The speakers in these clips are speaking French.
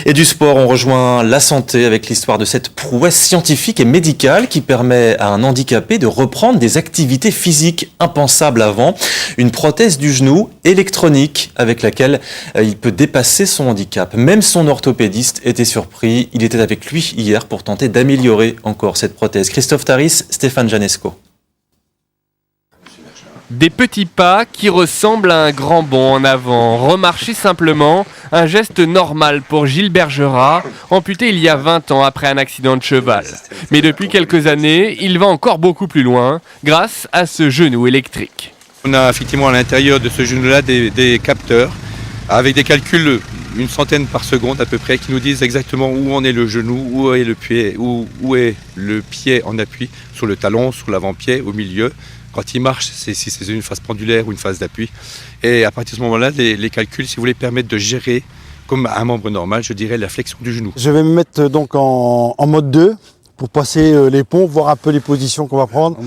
Et du sport, on rejoint la santé avec l'histoire de cette prouesse scientifique et médicale qui permet à un handicapé de reprendre des activités physiques impensables avant. Une prothèse du genou électronique avec laquelle il peut dépasser son handicap. Même son orthopédiste était surpris. Il était avec lui hier pour tenter d'améliorer encore cette prothèse. Christophe Taris, Stéphane Janesco. Des petits pas qui ressemblent à un grand bond en avant. Remarcher simplement, un geste normal pour Gilles Bergerat, amputé il y a 20 ans après un accident de cheval. Mais depuis quelques années, il va encore beaucoup plus loin grâce à ce genou électrique. On a effectivement à l'intérieur de ce genou-là des capteurs avec des calculs, une centaine par seconde à peu près, qui nous disent exactement où en est le genou, où est le pied en appui, sur le talon, sur l'avant-pied, au milieu. Quand il marche, si c'est une phase pendulaire ou une phase d'appui. Et à partir de ce moment-là, les calculs, si vous voulez, permettent de gérer, comme un membre normal, je dirais, la flexion du genou. Je vais me mettre donc en mode 2 pour passer les ponts, voir un peu les positions qu'on va prendre.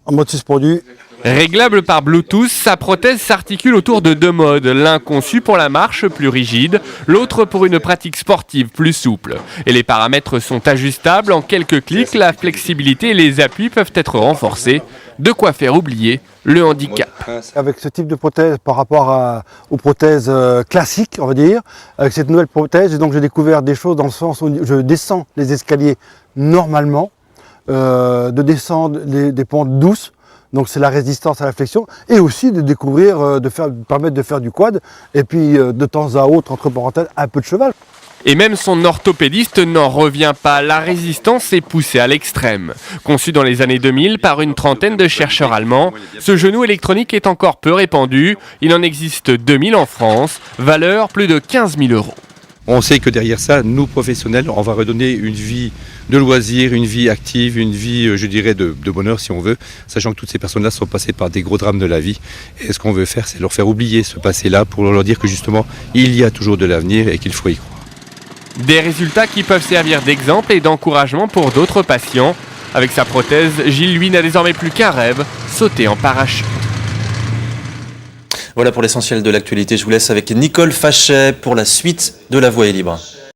En mode suspendu. Réglable par Bluetooth, sa prothèse s'articule autour de deux modes, l'un conçu pour la marche plus rigide, l'autre pour une pratique sportive plus souple. Et les paramètres sont ajustables, en quelques clics, la flexibilité et les appuis peuvent être renforcés, de quoi faire oublier le handicap. Avec ce type de prothèse par rapport aux prothèses classiques, on va dire, avec cette nouvelle prothèse, donc j'ai découvert des choses dans le sens où je descends les escaliers normalement, de descendre des pentes douces. Donc c'est la résistance à la flexion et aussi de découvrir, permettre de faire du quad et puis de temps à autre, entre parenthèses, un peu de cheval. Et même son orthopédiste n'en revient pas, la résistance est poussée à l'extrême. Conçu dans les années 2000 par une trentaine de chercheurs allemands, ce genou électronique est encore peu répandu. Il en existe 2000 en France, valeur plus de 15 000 €. On sait que derrière ça, nous professionnels, on va redonner une vie de loisirs, une vie active, une vie, je dirais, de bonheur si on veut, sachant que toutes ces personnes-là sont passées par des gros drames de la vie. Et ce qu'on veut faire, c'est leur faire oublier ce passé-là pour leur dire que justement, il y a toujours de l'avenir et qu'il faut y croire. Des résultats qui peuvent servir d'exemple et d'encouragement pour d'autres patients. Avec sa prothèse, Gilles, lui, n'a désormais plus qu'un rêve, sauter en parachute. Voilà pour l'essentiel de l'actualité. Je vous laisse avec Nicole Fachet pour la suite de La Voix est libre.